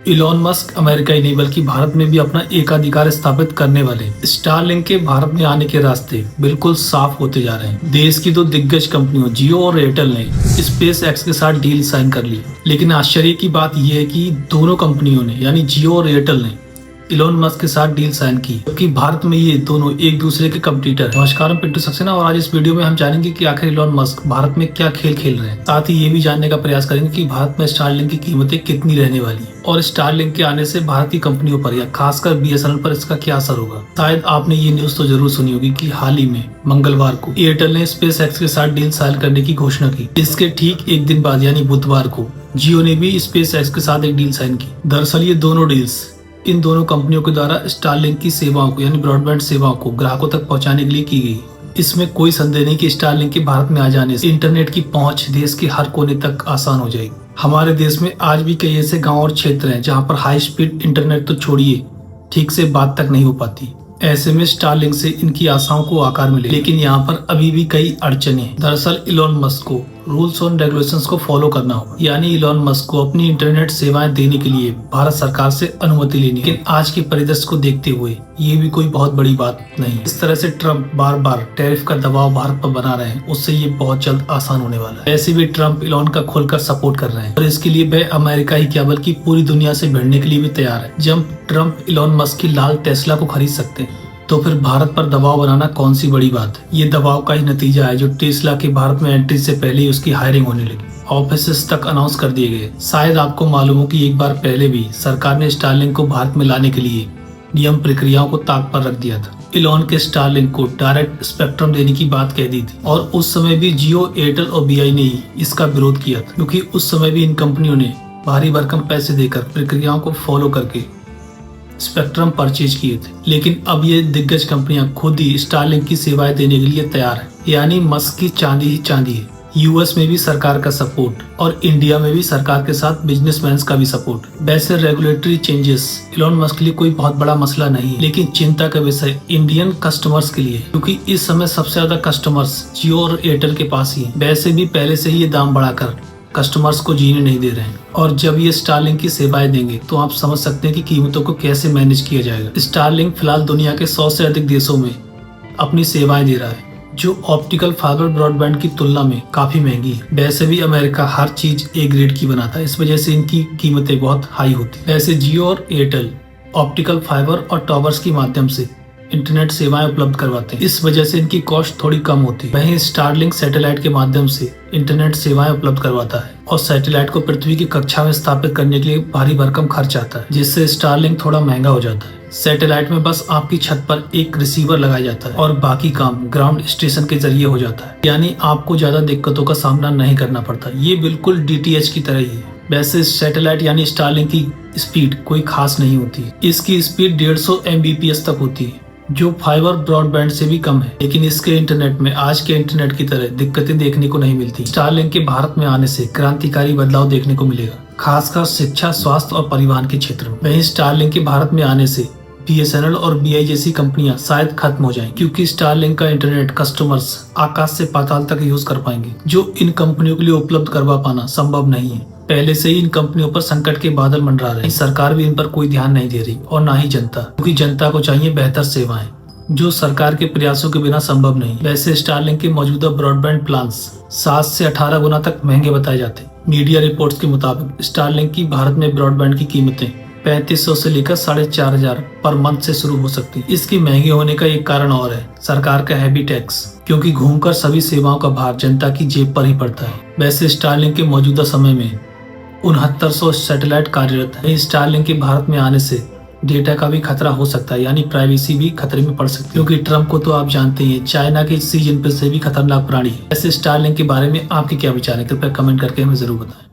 Elon Musk America ही नहीं बल्कि भारत में भी अपना एकाधिकार स्थापित करने वाले। स्टारलिंक के भारत में आने के रास्ते बिल्कुल साफ होते जा रहे हैं। देश की दो दिग्गज कंपनियों जियो और एयरटेल ने स्पेस एक्स के साथ डील साइन कर ली। लेकिन आश्चर्य की बात यह है कि दोनों कंपनियों ने यानी जियो और एयरटेल ने इलॉन मस्क के साथ डील साइन की, क्योंकि भारत में ये दोनों एक दूसरे के कंपटीटर। नमस्कार, मैं पिंटू सक्सेना और आज इस वीडियो में हम जानेंगे कि आखिर इलॉन मस्क भारत में क्या खेल खेल रहे हैं। साथ ही ये भी जानने का प्रयास करेंगे कि भारत में स्टारलिंक की कीमतें कितनी रहने वाली हैं और स्टारलिंक के आने से भारत की कंपनियों पर या खासकर बीएसएनएल पर इसका क्या असर होगा। शायद आपने ये न्यूज तो जरूर सुनी होगी कि हाल ही में मंगलवार को एयरटेल ने स्पेस एक्स के साथ डील साइन करने की घोषणा की। इसके ठीक एक दिन बाद यानी बुधवार को जियो ने भी स्पेस एक्स के साथ एक डील साइन की। दरअसल ये दोनों डील्स इन दोनों कंपनियों के द्वारा स्टारलिंक की सेवाओं को यानी ब्रॉडबैंड सेवाओं को ग्राहकों तक पहुंचाने के लिए की गई। इसमें कोई संदेह नहीं कि स्टारलिंक के भारत में आ जाने से इंटरनेट की पहुंच देश के हर कोने तक आसान हो जाएगी। हमारे देश में आज भी कई ऐसे गांव और क्षेत्र हैं जहां पर हाई स्पीड इंटरनेट तो छोड़िए, ठीक से बात तक नहीं हो पाती। ऐसे में स्टारलिंक से इनकी आशाओं को आकार मिले, लेकिन यहाँ पर अभी भी कई अड़चने हैं। दरअसल इलॉन मस्क को रूल्स और रेगुलेशंस को फॉलो करना होगा, यानी इलॉन मस्क को अपनी इंटरनेट सेवाएं देने के लिए भारत सरकार से अनुमति लेनी। लेकिन आज के परिदृश्य को देखते हुए ये भी कोई बहुत बड़ी बात नहीं। इस तरह से ट्रम्प बार बार टैरिफ का दबाव भारत पर बना रहे हैं, उससे ये बहुत जल्द आसान होने वाला है। ऐसे भी ट्रम्प इलॉन का खुलकर सपोर्ट कर रहे हैं और इसके लिए वह अमेरिका ही क्या बल्कि पूरी दुनिया से भिड़ने के लिए भी तैयार है। जब ट्रम्प इलॉन मस्क की लाल टेस्ला को खरीद सकते हैं तो फिर भारत पर दबाव बनाना कौन सी बड़ी बात है। ये दबाव का ही नतीजा है जो टेस्ला की भारत में एंट्री से पहले ही उसकी हायरिंग होने लगी। ऑफिसेस तक अनाउंस कर दिए गए। शायद आपको मालूम हो कि एक बार पहले भी सरकार ने स्टारलिंक को भारत में लाने के लिए नियम प्रक्रियाओं को ताक पर रख दिया था। इलॉन के स्टारलिंक को डायरेक्ट स्पेक्ट्रम देने की बात कह दी थी और उस समय भी जियो, एयरटेल और बीआई ने ही इसका विरोध किया था, क्योंकि उस समय भी इन कंपनियों ने भारी भरकम पैसे देकर प्रक्रियाओं को फॉलो करके स्पेक्ट्रम परचेज किए थे। लेकिन अब ये दिग्गज कंपनियां खुद ही स्टारलिंक की सेवाएं देने के लिए तैयार है, यानी मस्क की चांदी ही चांदी है। यूएस में भी सरकार का सपोर्ट और इंडिया में भी सरकार के साथ बिजनेसमैन का भी सपोर्ट। वैसे रेगुलेटरी चेंजेस इलॉन मस्क के लिए कोई बहुत बड़ा मसला नहीं है, लेकिन चिंता का विषय इंडियन कस्टमर्स के लिए, क्योंकि इस समय सबसे ज्यादा कस्टमर्स जियो और एयरटेल के पास ही है। वैसे भी पहले से ही ये दाम बढ़ाकर कस्टमर्स को जीने नहीं दे रहे हैं और जब ये स्टारलिंक की सेवाएं देंगे तो आप समझ सकते हैं कि कीमतों को कैसे मैनेज किया जाएगा। स्टारलिंक फिलहाल दुनिया के 100 से अधिक देशों में अपनी सेवाएं दे रहा है, जो ऑप्टिकल फाइबर ब्रॉडबैंड की तुलना में काफी महंगी है। वैसे भी अमेरिका हर चीज ए ग्रेड की बनाता है, इस वजह से इनकी कीमतें बहुत हाई होती है। वैसे जियो और एयरटेल ऑप्टिकल फाइबर और टॉवर्स के माध्यम से इंटरनेट सेवाएं उपलब्ध करवाते हैं, इस वजह से इनकी कॉस्ट थोड़ी कम होती है। वहीं स्टारलिंक सैटेलाइट के माध्यम से इंटरनेट सेवाएं उपलब्ध करवाता है और सैटेलाइट को पृथ्वी की कक्षा में स्थापित करने के लिए भारी भरकम खर्च आता है, जिससे स्टारलिंक थोड़ा महंगा हो जाता है। सैटेलाइट में बस आपकी छत पर एक रिसीवर लगाया जाता है और बाकी काम ग्राउंड स्टेशन के जरिए हो जाता है, यानी आपको ज्यादा दिक्कतों का सामना नहीं करना पड़ता। ये बिल्कुल डीटीएच की तरह ही है। वैसे सैटेलाइट यानी स्टारलिंक की स्पीड कोई खास नहीं होती, इसकी स्पीड 150 MBPS तक होती है, जो फाइबर ब्रॉडबैंड से भी कम है। लेकिन इसके इंटरनेट में आज के इंटरनेट की तरह दिक्कतें देखने को नहीं मिलती। स्टारलिंक के भारत में आने से क्रांतिकारी बदलाव देखने को मिलेगा, खासकर शिक्षा, स्वास्थ्य और परिवहन के क्षेत्र में। वहीं स्टारलिंक के भारत में आने से बीएसएनएल और बीआई जैसी कंपनियां शायद खत्म हो जाएं, क्योंकि स्टारलिंक का इंटरनेट कस्टमर्स आकाश से पाताल तक यूज कर पाएंगे, जो इन कंपनियों के लिए उपलब्ध करवा पाना संभव नहीं है। पहले से ही इन कंपनियों पर संकट के बादल मंडरा रहे हैं। सरकार भी इन पर कोई ध्यान नहीं दे रही और ना ही जनता, क्योंकि जनता को चाहिए बेहतर सेवाएं, जो सरकार के प्रयासों के बिना संभव नहीं। वैसे स्टारलिंक के मौजूदा ब्रॉडबैंड प्लान्स 7 से 18 गुना तक महंगे बताए जाते हैं। मीडिया रिपोर्ट्स के मुताबिक स्टारलिंक की भारत में ब्रॉडबैंड की कीमतें 3500 से लेकर 4500 पर मंथ से शुरू हो सकती है। इसकी महंगे होने का एक कारण और है सरकार का हैवी टैक्स, क्योंकि घूमकर सभी सेवाओं का भार जनता की जेब पर ही पड़ता है। वैसे स्टारलिंक के मौजूदा समय में 6900 सैटेलाइट कार्यरत है। स्टारलिंक के भारत में आने से डेटा का भी खतरा हो सकता है, यानी प्राइवेसी भी खतरे में पड़ सकती है, क्योंकि ट्रम्प को तो आप जानते हैं चाइना के सी जिनपिंग से भी खतरनाक प्राणी है। ऐसे स्टारलिंक के बारे में आपके क्या विचार है, कृपया कमेंट करके हमें जरूर बताएं।